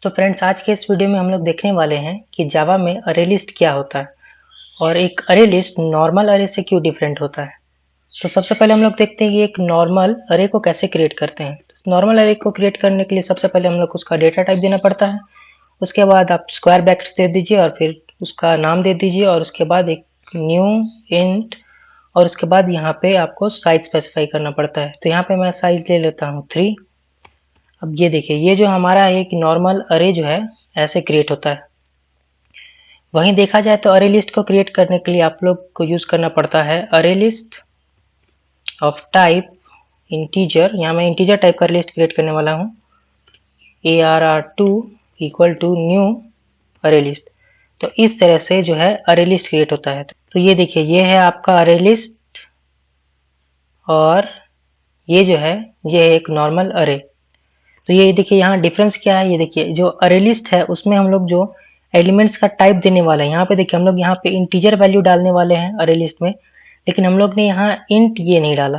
तो फ्रेंड्स, आज के इस वीडियो में हम लोग देखने वाले हैं कि जावा में अरे लिस्ट क्या होता है और एक अरे लिस्ट नॉर्मल अरे से क्यों डिफरेंट होता है। तो सबसे पहले हम लोग देखते हैं कि एक नॉर्मल अरे को कैसे क्रिएट करते हैं। तो नॉर्मल अरे को क्रिएट करने के लिए सबसे पहले हम लोग उसका डेटा टाइप देना पड़ता है। उसके बाद आप स्क्वायर ब्रैकेट्स दे दीजिए और फिर उसका नाम दे दीजिए और उसके बाद एक न्यू इंट और उसके बाद यहाँ पे आपको साइज स्पेसिफाई करना पड़ता है। तो यहाँ पे मैं साइज ले लेता हूँ 3। अब ये देखिए, ये जो हमारा एक नॉर्मल अरे जो है ऐसे क्रिएट होता है। वहीं देखा जाए तो अरे लिस्ट को क्रिएट करने के लिए आप लोग को यूज करना पड़ता है अरे लिस्ट ऑफ टाइप इंटीजर। यहाँ मैं इंटीजर टाइप का लिस्ट क्रिएट करने वाला हूँ। ARR2 equal to new array list. तो इस तरह से जो है अरे लिस्ट क्रिएट होता है। तो ये देखिए, ये है आपका अरे लिस्ट और ये जो है ये है एक नॉर्मल अरे। तो ये देखिए यहाँ डिफरेंस क्या है। ये देखिए, जो अरे लिस्ट है उसमें हम लोग जो एलिमेंट्स का टाइप देने वाले हैं, यहाँ पे देखिए हम लोग यहाँ पे इंटीजर वैल्यू डालने वाले हैं अरे लिस्ट में, लेकिन हम लोग ने यहाँ इंट ये नहीं डाला।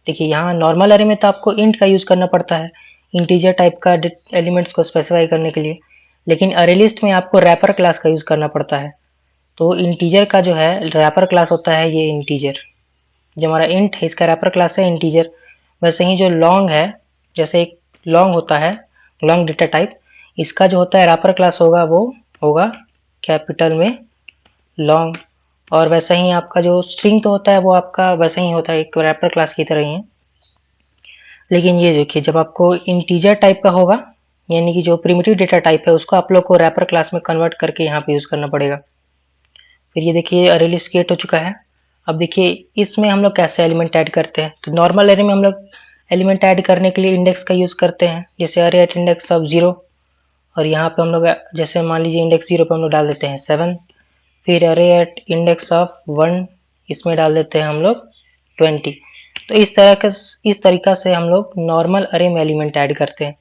देखिए यहाँ नॉर्मल अरे में तो आपको इंट का यूज करना पड़ता है इंटीजर टाइप का एलिमेंट्स को स्पेसिफाई करने के लिए, लेकिन अरे लिस्ट में आपको रैपर क्लास का यूज करना पड़ता है। तो इंटीजर का जो है रैपर क्लास होता है ये इंटीजर। जो हमारा इंट है इसका रैपर क्लास है इंटीजर। वैसे ही जो लॉन्ग है, जैसे एक लॉन्ग होता है लॉन्ग डेटा टाइप, इसका जो होता है रैपर क्लास होगा वो होगा कैपिटल में लॉन्ग। और वैसे ही आपका जो स्ट्रिंग तो होता है वो आपका वैसे ही होता है एक रैपर क्लास की तरह ही है। लेकिन ये देखिए, जब आपको इंटीजर टाइप का होगा यानी कि जो प्रिमिटिव डेटा टाइप है उसको आप लोग को रैपर क्लास में कन्वर्ट करके यहाँ पे यूज करना पड़ेगा। फिर ये देखिए अरे लिस्ट क्रिएट हो चुका है। अब देखिए इसमें हम लोग कैसे एलिमेंट ऐड करते हैं। तो नॉर्मल अरे में हम लोग एलिमेंट ऐड करने के लिए इंडेक्स का यूज करते हैं, जैसे अरे एट इंडेक्स ऑफ 0। और यहाँ पे हम लोग जैसे मान लीजिए इंडेक्स 0 पे हम लोग डाल देते हैं 7। फिर अरे एट इंडेक्स ऑफ 1 इसमें डाल देते हैं हम लोग 20। तो इस तरीका से हम लोग नॉर्मल अरे में एलिमेंट ऐड करते हैं।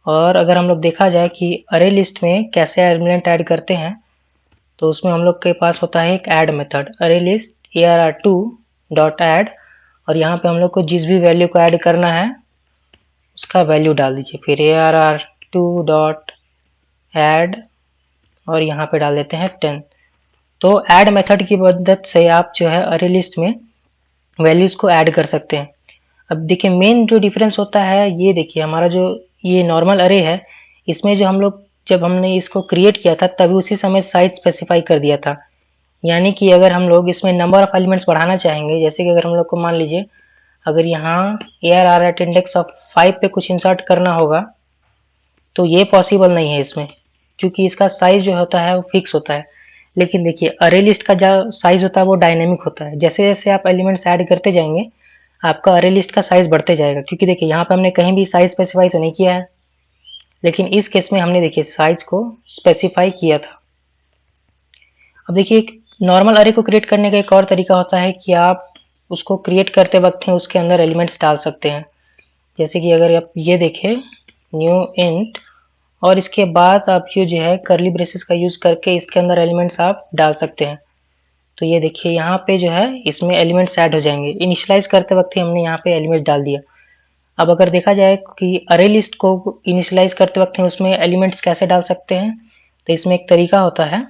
और अगर हम लोग देखा जाए कि अरे लिस्ट में कैसे एलिमेंट ऐड करते हैं, तो उसमें हम लोग के पास होता है एक ऐड मेथड अरे लिस्ट ARR2 डॉट ऐड। और यहाँ पे हम लोग को जिस भी वैल्यू को ऐड करना है उसका वैल्यू डाल दीजिए। फिर ARR2 डॉट ऐड और यहाँ पे डाल देते हैं 10। तो ऐड मेथड की मदद से आप जो है अरे लिस्ट में वैल्यूज को ऐड कर सकते हैं। अब देखिए मेन जो डिफरेंस होता है, ये देखिए हमारा जो ये नॉर्मल अरे है इसमें जो हम लोग जब हमने इसको क्रिएट किया था तभी उसी समय साइज स्पेसिफाई कर दिया था। यानी कि अगर हम लोग इसमें नंबर ऑफ एलिमेंट्स बढ़ाना चाहेंगे, जैसे कि अगर हम लोग को मान लीजिए अगर यहाँ ARR एट इंडेक्स ऑफ 5 पे कुछ इंसर्ट करना होगा तो ये पॉसिबल नहीं है इसमें, क्योंकि इसका साइज जो होता है वो फिक्स होता है। लेकिन देखिए अरे लिस्ट का जो साइज होता है वो डायनेमिक होता है। जैसे जैसे आप एलिमेंट्स ऐड करते जाएंगे आपका अरे लिस्ट का साइज बढ़ते जाएगा, क्योंकि देखिए यहाँ पे हमने कहीं भी साइज स्पेसिफाई तो नहीं किया है, लेकिन इस केस में हमने देखिए साइज को स्पेसिफाई किया था। अब देखिए एक नॉर्मल अरे को क्रिएट करने का एक और तरीका होता है कि आप उसको क्रिएट करते वक्त ही उसके अंदर एलिमेंट्स डाल सकते हैं। जैसे कि अगर आप ये देखें न्यू इंट और इसके बाद आप जो है करली ब्रेसेस का यूज करके इसके अंदर एलिमेंट्स आप डाल सकते हैं। तो ये देखिए यहाँ पे जो है इसमें एलिमेंट्स ऐड हो जाएंगे। इनिशियलाइज करते वक्त ही हमने यहाँ पे एलिमेंट्स डाल दिया। अब अगर देखा जाए कि अरे लिस्ट को इनिशियलाइज करते वक्त ही उसमें एलिमेंट्स कैसे डाल सकते हैं, तो इसमें एक तरीका होता है।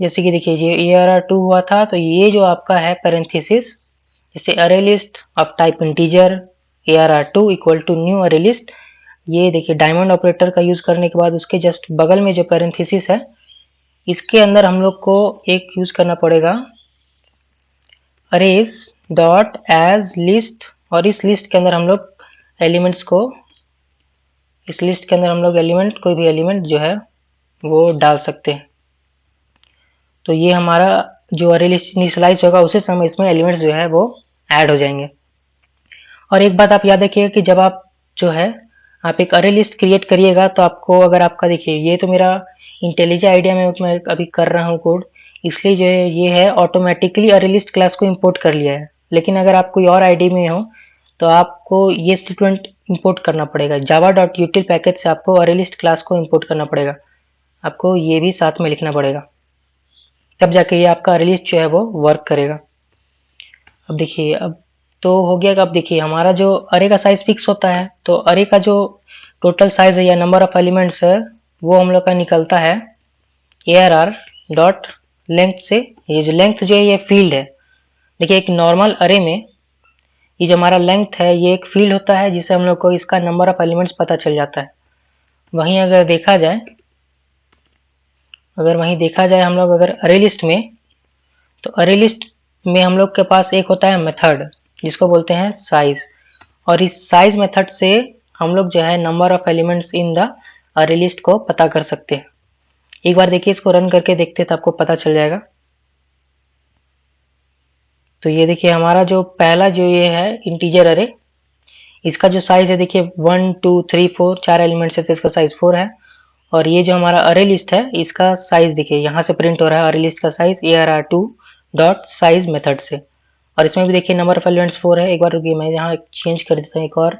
जैसे कि देखिए ये ARR2 हुआ था, तो ये जो आपका है पैरेंथेसिस, जैसे array list of type integer ARR2 equal to new array list. ये देखिए डायमंड ऑपरेटर का यूज करने के बाद उसके जस्ट बगल में जो पैरेंथेसिस है इसके अंदर हम लोग को एक यूज करना पड़ेगा अरेज डॉट एज लिस्ट। और इस लिस्ट के अंदर हम लोग एलिमेंट्स को इस लिस्ट के अंदर हम लोग एलिमेंट कोई भी एलिमेंट जो है वो डाल सकते हैं। तो ये हमारा जो अरे लिस्ट इनिशियलाइज होगा उसी समय इसमें एलिमेंट्स जो है वो ऐड हो जाएंगे। और एक बात आप याद रखिएगा कि जब आप जो है आप एक अरे लिस्ट क्रिएट करिएगा तो आपको अगर आपका देखिए ये तो मेरा इंटेलिजेंट आइडिया में मैं अभी कर रहा हूँ कोड, इसलिए जो है ये है ऑटोमेटिकली अरे लिस्ट क्लास को इंपोर्ट कर लिया है। लेकिन अगर आप कोई और आईडी में हो तो आपको ये स्टेटमेंट इंपोर्ट करना पड़ेगा। जावा डॉट यूटिल पैकेज से आपको अरे लिस्ट क्लास को इंपोर्ट करना पड़ेगा। आपको ये भी साथ में लिखना पड़ेगा, तब जाके ये आपका अरे लिस्ट जो है वो वर्क करेगा। अब देखिए अब तो हो गया कि अब देखिए हमारा जो अरे का साइज फिक्स होता है, तो अरे का जो टोटल साइज है या नंबर ऑफ एलिमेंट्स है वो हम लोग का निकलता है ARR डॉट लेंथ से। ये जो लेंथ जो है ये फील्ड है। देखिए एक नॉर्मल अरे में ये जो हमारा लेंथ है ये एक फील्ड होता है जिससे हम लोग को इसका नंबर ऑफ एलिमेंट्स पता चल जाता है। वहीं अगर देखा जाए हम लोग अगर अरे लिस्ट में, तो अरे लिस्ट में हम लोग के पास एक होता है मेथड जिसको बोलते हैं साइज, और इस साइज मेथड से हम लोग जो है number of elements in the अरे लिस्ट को पता कर सकते हैं। एक बार देखिए इसको रन करके देखते हैं तो आपको पता चल जाएगा। तो ये देखिए हमारा जो पहला जो ये है इंटीजर अरे, इसका जो साइज है देखिए 1 2 3 4 4 एलिमेंट्स है तो इसका साइज 4 है। और ये जो हमारा अरे लिस्ट है इसका साइज देखिए यहाँ से प्रिंट हो रहा है अरे लिस्ट का size ARR2 dot size method से। और इसमें भी देखिए नंबर ऑफ एलिमेंट्स 4 है। एक बार रुकिए मैं यहाँ चेंज कर देता हूँ, एक और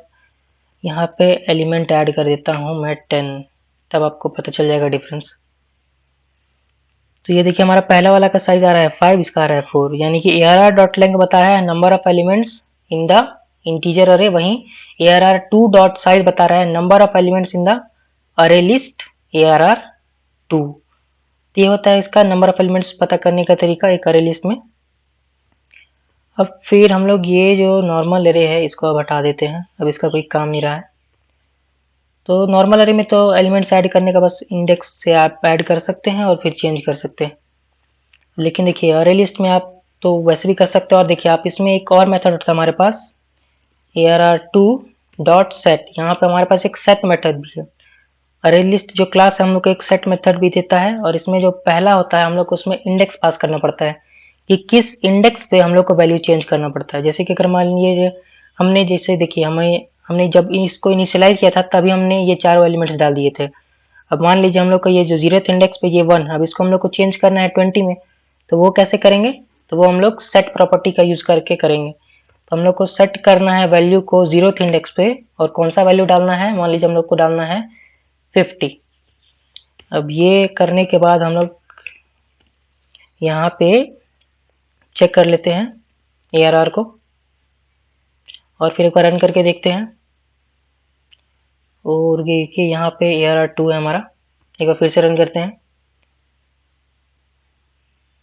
यहाँ पे एलिमेंट ऐड कर देता हूँ मैं 10, तब आपको पता चल जाएगा डिफरेंस। तो ये देखिए हमारा पहला वाला का साइज आ रहा है 5, इसका आ रहा है 4, यानी कि ARR डॉट लेंथ बता रहा है number of elements in the integer अरे, वहीं ARR2 डॉट साइज बता रहा है number of elements in the अरे लिस्ट ARR2। ये होता है इसका नंबर ऑफ एलिमेंट्स पता करने का तरीका एक अरे लिस्ट में। अब फिर हम लोग ये जो नॉर्मल अरे है इसको अब हटा देते हैं, अब इसका कोई काम नहीं रहा है। तो नॉर्मल अरे में तो एलिमेंट्स ऐड करने का बस इंडेक्स से आप ऐड कर सकते हैं और फिर चेंज कर सकते हैं। लेकिन देखिए अरे लिस्ट में आप तो वैसे भी कर सकते हो, और देखिए आप इसमें एक और मेथड होता है हमारे पास ARR2 डॉट सेट, यहाँ पे हमारे पास एक सेट मेथड भी है। अरे लिस्ट जो क्लास है हम लोग को एक सेट मेथड भी देता है, और इसमें जो पहला होता है हम लोग को उसमें इंडेक्स पास करना पड़ता है कि किस इंडेक्स पे हम लोग को वैल्यू चेंज करना पड़ता है। जैसे कि अगर मान लीजिए हमने जैसे देखिए हमने जब इसको इनिशियलाइज किया था तभी हमने ये चारों एलिमेंट्स डाल दिए थे। अब मान लीजिए हम लोग का ये जो 0th इंडेक्स पे ये 1, अब इसको हम लोग को चेंज करना है 20 में, तो वो कैसे करेंगे? तो वो हम लोग सेट प्रॉपर्टी का यूज करके करेंगे। तो हम लोग को सेट करना है वैल्यू को 0th इंडेक्स पे, और कौन सा वैल्यू डालना है? मान लीजिए हम लोग को डालना है 50। अब ये करने के बाद हम लोग यहाँ पे चेक कर लेते हैं ARR को, और फिर एक बार रन करके देखते हैं। और देखिए यहाँ पे ARR2 है हमारा, एक बार फिर से रन करते हैं।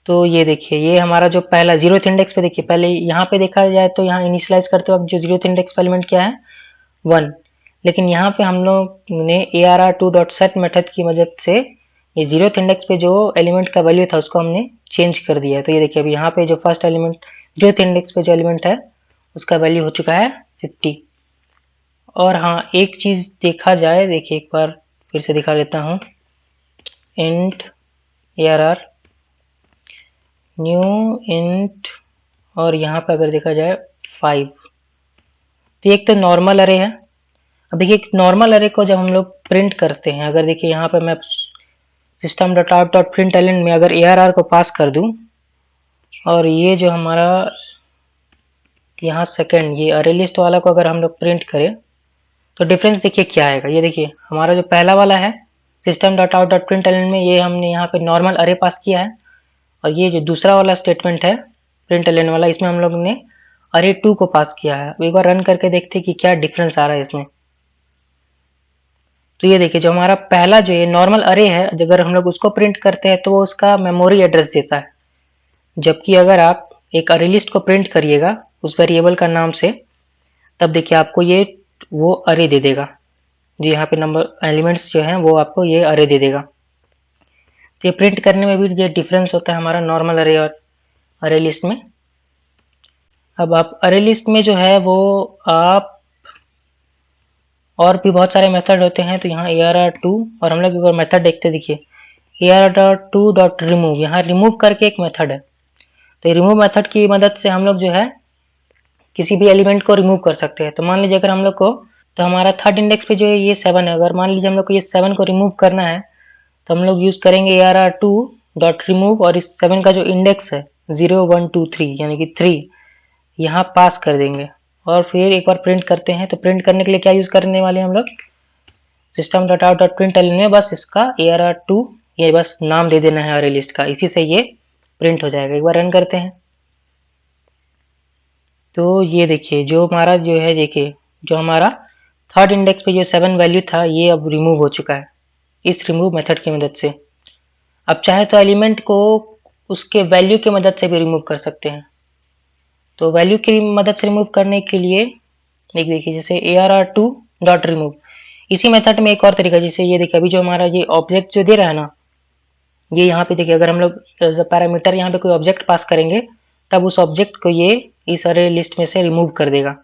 तो ये देखिए ये हमारा जो पहला 0th इंडेक्स पे, देखिए पहले यहाँ पे देखा जाए तो यहाँ इनिशियलाइज करते वक्त जो 0th इंडेक्स पे एलिमेंट क्या है? 1। लेकिन यहाँ पे हम लोग ने ARR2.set मेथड की मदद से ये 0th इंडेक्स पे जो एलिमेंट का वैल्यू था उसको हमने चेंज कर दिया है। तो ये देखिए अभी यहाँ पे जो फर्स्ट एलिमेंट 0th इंडेक्स पे जो एलिमेंट है उसका वैल्यू हो चुका है 50। और हाँ एक चीज़ देखा जाए, देखिए एक बार फिर से दिखा देता हूँ, इंट ARR न्यू इंट, और यहाँ पे अगर देखा जाए 5। तो एक तो नॉर्मल अरे है। अब देखिए नॉर्मल अरे को जब हम लोग प्रिंट करते हैं, अगर देखिए यहाँ पे मैं system dot out dot print element में अगर ARR को पास कर दूँ, और ये जो हमारा यहाँ सेकंड ये अरे लिस्ट वाला को अगर हम लोग प्रिंट करें, तो डिफरेंस देखिए क्या आएगा। ये देखिए हमारा जो पहला वाला है system dot out dot print element में, ये हमने यहाँ पे नॉर्मल अरे पास किया है, और ये जो दूसरा वाला स्टेटमेंट है प्रिंट एलिमेंट वाला, इसमें हम लोग ने अरे2 को पास किया है। एक बार रन करके देखते हैं कि क्या डिफरेंस आ रहा है इसमें। तो ये देखिए जो हमारा पहला जो ये नॉर्मल अरे है, अगर हम लोग उसको प्रिंट करते हैं तो वो उसका मेमोरी एड्रेस देता है, जबकि अगर आप एक अरे लिस्ट को प्रिंट करिएगा उस वेरिएबल का नाम से, तब देखिए आपको ये वो अरे दे देगा, जो यहाँ पे नंबर एलिमेंट्स जो हैं वो आपको ये अरे दे देगा। तो ये प्रिंट करने में भी ये डिफरेंस होता है हमारा नॉर्मल अरे और अरे लिस्ट में। अब आप अरे लिस्ट में जो है वो आप और भी बहुत सारे मेथड होते हैं, तो यहाँ ARR2, और हम लोग एक बार मेथड देखते देखिए ARR2 डॉट रिमूव, यहाँ रिमूव करके एक मेथड है। तो रिमूव मेथड की मदद से हम लोग जो है किसी भी एलिमेंट को रिमूव कर सकते हैं। तो मान लीजिए अगर हम लोग को, तो हमारा थर्ड इंडेक्स पे जो है ये 7 है, अगर मान लीजिए हम लोग को ये 7 को रिमूव करना है तो हम लोग यूज़ करेंगे ARR2 डॉट रिमूव, और इस 7 का जो इंडेक्स है 0 1 2 3 यानी कि 3 यहाँ पास कर देंगे, और फिर एक बार प्रिंट करते हैं। तो प्रिंट करने के लिए क्या यूज़ करने वाले हैं हम लोग? System dot out dot print element में बस इसका ARR2 ये बस नाम दे देना है अरे लिस्ट का, इसी से ये प्रिंट हो जाएगा। एक बार रन करते हैं। तो ये देखिए जो हमारा जो है, देखिए जो हमारा थर्ड इंडेक्स पे जो 7 वैल्यू था ये अब रिमूव हो चुका है इस रिमूव मेथड की मदद से। अब चाहे तो एलिमेंट को उसके वैल्यू की मदद से भी रिमूव कर सकते हैं। तो वैल्यू की मदद से रिमूव करने के लिए एक देखिए जैसे arr2 डॉट रिमूव, इसी मेथड में एक और तरीका, जैसे ये देखिए अभी जो हमारा ये ऑब्जेक्ट जो दे रहा है ना, ये यहाँ पे देखिए अगर हम लोग एज अ पैरामीटर यहाँ पे कोई ऑब्जेक्ट पास करेंगे तब उस ऑब्जेक्ट को ये इस अरे लिस्ट में से रिमूव कर देगा।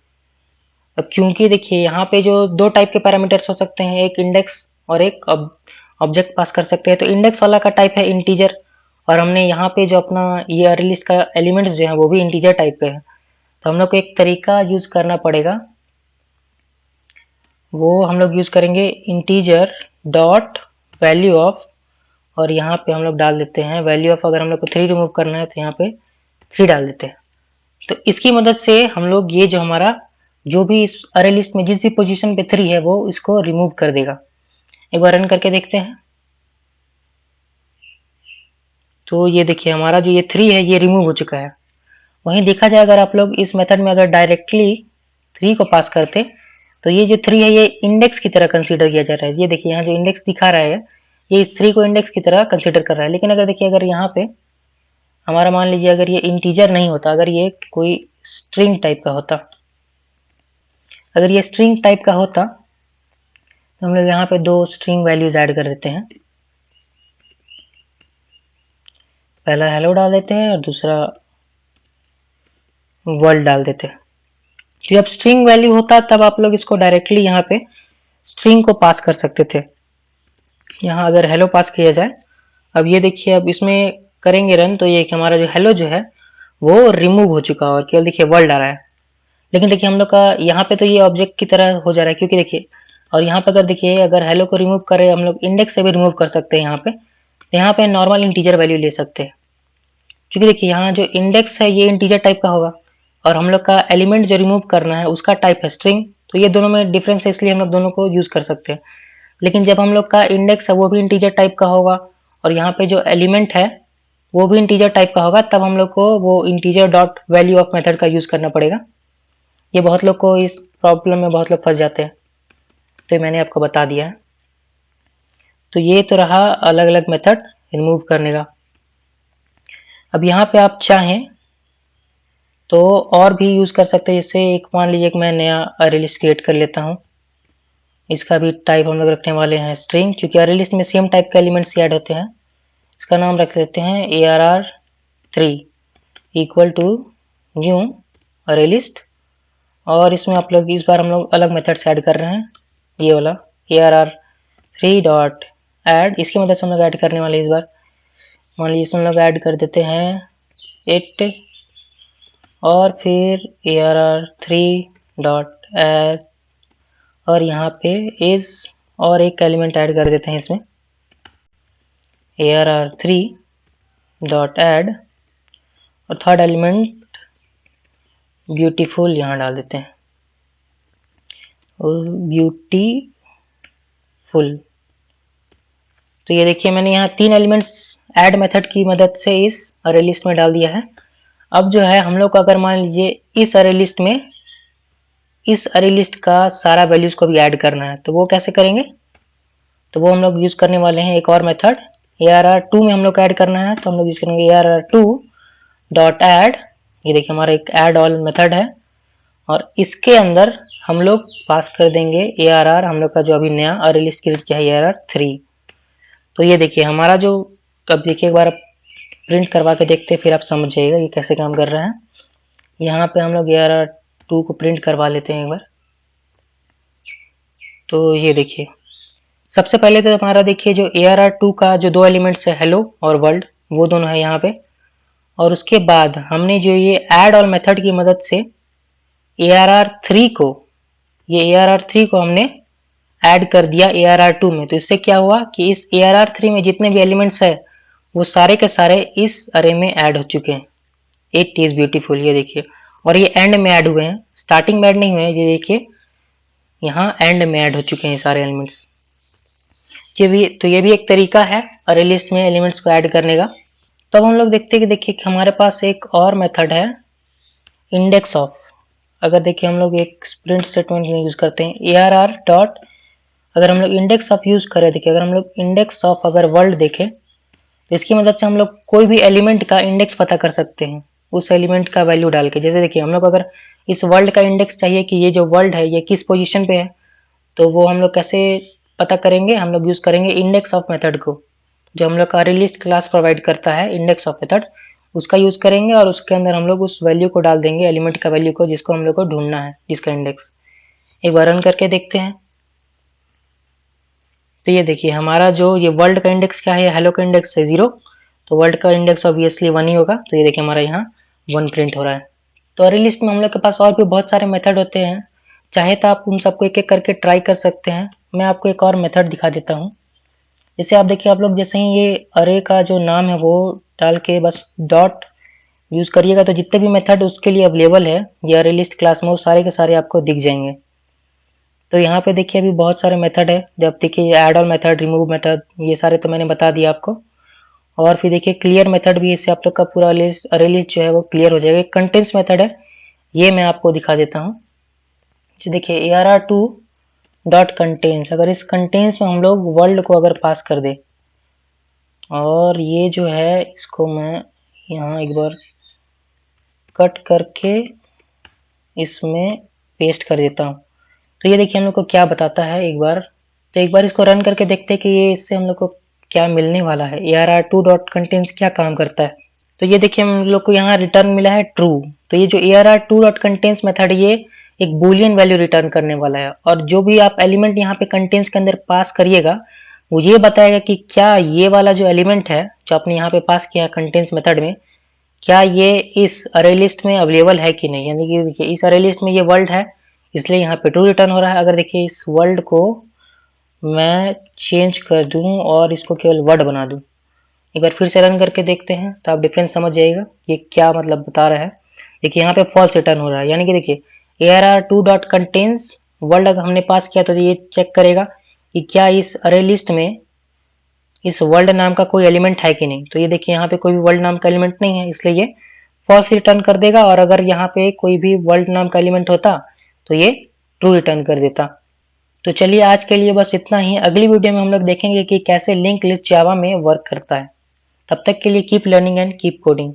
अब क्योंकि देखिए यहाँ पे जो दो टाइप के पैरामीटर्स हो सकते हैं, एक इंडेक्स और एक ऑब्जेक्ट पास कर सकते हैं। तो इंडेक्स वाला का टाइप है इंटीजर, और हमने यहाँ पे जो अपना ये अरे लिस्ट का एलिमेंट्स जो है वो भी इंटीजर टाइप के हैं। तो हम लोग को एक तरीका यूज करना पड़ेगा, वो हम लोग यूज करेंगे इंटीजर डॉट वैल्यू ऑफ, और यहाँ पे हम लोग डाल देते हैं वैल्यू ऑफ, अगर हम लोग को 3 रिमूव करना है तो यहाँ पे 3 डाल देते हैं। तो इसकी मदद से हम लोग ये जो हमारा जो भी इस अरे लिस्ट में जिस भी पोजीशन पे 3 है वो इसको रिमूव कर देगा। एक बार रन करके देखते हैं। तो ये देखिए हमारा जो ये 3 है ये रिमूव हो चुका है। वहीं देखा जाए अगर आप लोग इस मेथड में अगर डायरेक्टली 3 को पास करते तो ये जो 3 है ये इंडेक्स की तरह कंसीडर किया जा रहा है। ये देखिए यहाँ जो इंडेक्स दिखा रहा है ये इस 3 को इंडेक्स की तरह कंसीडर कर रहा है। लेकिन अगर देखिए अगर यहाँ पे हमारा मान लीजिए अगर ये इंटीजर नहीं होता, अगर ये कोई स्ट्रिंग टाइप का होता, अगर ये स्ट्रिंग टाइप का होता तो हम लोग यहाँ पे 2 स्ट्रिंग वैल्यूज ऐड कर देते हैं। पहला हेलो डाल देते हैं और दूसरा वर्ल्ड डाल देते हैं। तो जब स्ट्रिंग वैल्यू होता तब आप लोग इसको डायरेक्टली यहाँ पे स्ट्रिंग को पास कर सकते थे। यहाँ अगर हेलो पास किया जाए, अब ये देखिए अब इसमें करेंगे रन तो ये हमारा जो हेलो जो है वो रिमूव हो चुका और केवल देखिए वर्ल्ड आ रहा है। लेकिन देखिए हम लोग का यहाँ पे तो ये ऑब्जेक्ट की तरह हो जा रहा है, क्योंकि देखिए और यहाँ पे अगर देखिए अगर हेलो को रिमूव करें हम लोग इंडेक्स से भी रिमूव कर सकते हैं। यहाँ पे नॉर्मल इंटीजर वैल्यू ले सकते हैं, क्योंकि देखिए यहाँ जो इंडेक्स है ये इंटीजर टाइप का होगा और हम लोग का एलिमेंट जो रिमूव करना है उसका टाइप है स्ट्रिंग। तो ये दोनों में डिफरेंस है, इसलिए हम लोग दोनों को यूज कर सकते हैं। लेकिन जब हम लोग का इंडेक्स है वो भी इंटीजर टाइप का होगा और यहाँ पे जो एलिमेंट है वो भी इंटीजर टाइप का होगा, तब हम लोग को वो integer dot value of method का यूज करना पड़ेगा। ये बहुत लोग को इस प्रॉब्लम में बहुत लोग फंस जाते हैं, तो मैंने आपको बता दिया है। तो ये तो रहा अलग अलग मेथड रिमूव करने का। अब यहाँ पे आप चाहें तो और भी यूज कर सकते हैं, जैसे एक मान लीजिए कि मैं नया अरे लिस्ट क्रिएट कर लेता हूँ। इसका भी टाइप हम लोग रखने वाले हैं स्ट्रिंग, क्योंकि अरे लिस्ट में सेम टाइप के एलिमेंट्स ऐड होते हैं। इसका नाम रख देते हैं arr3 equal to new array list, और इसमें आप लोग इस बार हम लोग अलग मेथड से ऐड कर रहे हैं, ये वाला arr3 डॉट ऐड, इसकी मदद से हम लोग ऐड करने वाले इस बार। मान लीजिए इसमें हम लोग ऐड कर देते हैं 8 और फिर arr3 डॉट ऐड, और यहाँ पे इस और एक एलिमेंट ऐड कर देते हैं इसमें arr3 डॉट ऐड, और थर्ड एलिमेंट ब्यूटीफुल यहाँ डाल देते हैं, ब्यूटीफुल। तो ये देखिए मैंने यहाँ 3 एलिमेंट्स ऐड मेथड की मदद से इस अरे लिस्ट में डाल दिया है। अब जो है हम लोग को अगर मान लीजिए इस अरे लिस्ट में इस अरे लिस्ट का सारा वैल्यूज को भी ऐड करना है, तो वो कैसे करेंगे? तो वो हम लोग यूज करने वाले हैं एक और मेथड arr2 में हम लोग ऐड करना है, तो हम लोग यूज करेंगे arr2 डॉट ऐड। ये देखिए हमारा एक ऐड ऑल मेथड है और इसके अंदर हम लोग पास कर देंगे arr, हम लोग का जो अभी नया अरे लिस्ट क्रिएट किया है arr3। तो ये देखिए हमारा जो, अब देखिए एक बार प्रिंट करवा के देखते हैं फिर आप समझ जाइएगा ये कैसे काम कर रहा है। यहाँ पे हम लोग arr2 को प्रिंट करवा लेते हैं एक बार। तो ये देखिए सबसे पहले तो हमारा देखिए जो arr2 का जो 2 एलिमेंट्स है हेलो और वर्ल्ड, वो दोनों है यहाँ पे, और उसके बाद हमने जो ये ऐड ऑल मेथड की मदद से arr3 को, ये arr3 को हमने ऐड कर दिया arr2 में। तो इससे क्या हुआ कि इस arr3 में जितने भी एलिमेंट्स है वो सारे के सारे इस अरे में ऐड हो चुके हैं। इट इज ब्यूटीफुल, ये देखिए, और ये एंड में ऐड हुए हैं, स्टार्टिंग में ऐड नहीं हुए हैं। ये देखिए यहाँ एंड में ऐड हो चुके हैं सारे एलिमेंट्स। ये भी एक तरीका है अरे लिस्ट में एलिमेंट्स को ऐड करने का। तो अब हम लोग देखते हैं कि देखिए कि हमारे पास एक और मेथड है इंडेक्स ऑफ। अगर देखिए हम लोग एक प्रिंट स्टेटमेंट में यूज़ करते हैं ARR डॉट, अगर हम लोग इंडेक्स ऑफ यूज़ करें, देखिए अगर हम लोग इंडेक्स ऑफ अगर वर्ल्ड देखें तो इसकी मदद से हम लोग कोई भी एलिमेंट का इंडेक्स पता कर सकते हैं उस एलिमेंट का वैल्यू डाल के। जैसे देखिए हम लोग अगर इस वर्ल्ड का इंडेक्स चाहिए कि ये जो वर्ल्ड है ये किस पोजीशन पे है, तो वो हम लोग कैसे पता करेंगे, हम लोग यूज़ करेंगे इंडेक्स ऑफ मेथड को, जो हम लोग का अरेलिस्ट क्लास प्रोवाइड करता है इंडेक्स ऑफ मेथड, उसका यूज़ करेंगे और उसके अंदर हम लोग उस वैल्यू को डाल देंगे, एलिमेंट का वैल्यू को, जिसको हम लोग को ढूंढना है, जिसका इंडेक्स। एक बार रन करके देखते हैं। तो ये देखिए हमारा जो ये वर्ल्ड का इंडेक्स क्या है, हेलो का इंडेक्स है 0, तो वर्ल्ड का इंडेक्स ऑब्वियसली 1 ही होगा। तो ये देखिए हमारा यहाँ 1 प्रिंट हो रहा है। तो अरे लिस्ट में हम लोग के पास और भी बहुत सारे मेथड होते हैं, चाहे तो आप उन सबको एक एक करके ट्राई कर सकते हैं। मैं आपको एक और मेथड दिखा देता हूँ। जैसे आप देखिए, आप लोग जैसे ही ये अरे का जो नाम है वो डाल के बस डॉट यूज़ करिएगा, तो जितने भी मेथड उसके लिए अवेलेबल है ये अरे लिस्ट क्लास में, वो सारे के सारे आपको दिख जाएंगे। तो यहाँ पे देखिए अभी बहुत सारे मेथड है, जब देखिए add all method, remove method, ये सारे तो मैंने बता दिया आपको। और फिर देखिए क्लियर मेथड भी, इससे आप लोग का पूरा लिस्ट, अरे लिस्ट जो है वो क्लियर हो जाएगा। कंटेंट्स मेथड है, ये मैं आपको दिखा देता हूँ। जो देखिए ARR2 डॉट कंटेंट्स, अगर इस कंटेंट्स में हम लोग वर्ल्ड को अगर पास कर दे, और ये जो है इसको मैं यहाँ एक बार कट करके इसमें पेस्ट कर देता हूँ। तो ये देखिए हम लोग को क्या बताता है एक बार। तो एक बार इसको रन करके देखते हैं कि ये इससे हम लोग को क्या मिलने वाला है, ARR2 डॉट कंटेंट्स क्या काम करता है। तो ये देखिए हम लोग को यहाँ रिटर्न मिला है ट्रू। तो ये जो ARR2 डॉट कंटेंट्स मेथड, ये एक बूलियन वैल्यू रिटर्न करने वाला है, और जो भी आप एलिमेंट यहाँ पे कंटेंट्स के अंदर पास करिएगा वो ये बताएगा कि क्या ये वाला जो एलिमेंट है जो आपने यहाँ पे पास किया कंटेंट्स मेथड में, क्या ये इस अरे लिस्ट में अवेलेबल है कि नहीं। यानी कि देखिए इस अरे लिस्ट में ये वर्ल्ड है, इसलिए यहाँ पे ट्रू रिटर्न हो रहा है। अगर देखिए इस वर्ल्ड को मैं चेंज कर दूं और इसको केवल वर्ड बना दूं, एक बार फिर से रन करके देखते हैं, तो आप डिफरेंस समझ जाइएगा ये क्या मतलब बता रहा है। देखिए यहाँ पे फॉल्स रिटर्न हो रहा है, यानी कि देखिए ARR2 डॉट कंटेंट्स वर्ल्ड अगर हमने पास किया तो ये चेक करेगा कि क्या इस अरे लिस्ट में इस वर्ल्ड नाम का कोई एलिमेंट है कि नहीं। तो ये देखिए यहाँ पे कोई भी वर्ल्ड नाम का एलिमेंट नहीं है, इसलिए ये फॉल्स रिटर्न कर देगा। और अगर यहाँ पे कोई भी वर्ल्ड नाम का एलिमेंट होता तो ये ट्रू रिटर्न कर देता। तो चलिए आज के लिए बस इतना ही। अगली वीडियो में हम लोग देखेंगे कि कैसे लिंक लिस्ट जावा में वर्क करता है। तब तक के लिए keep learning and keep coding.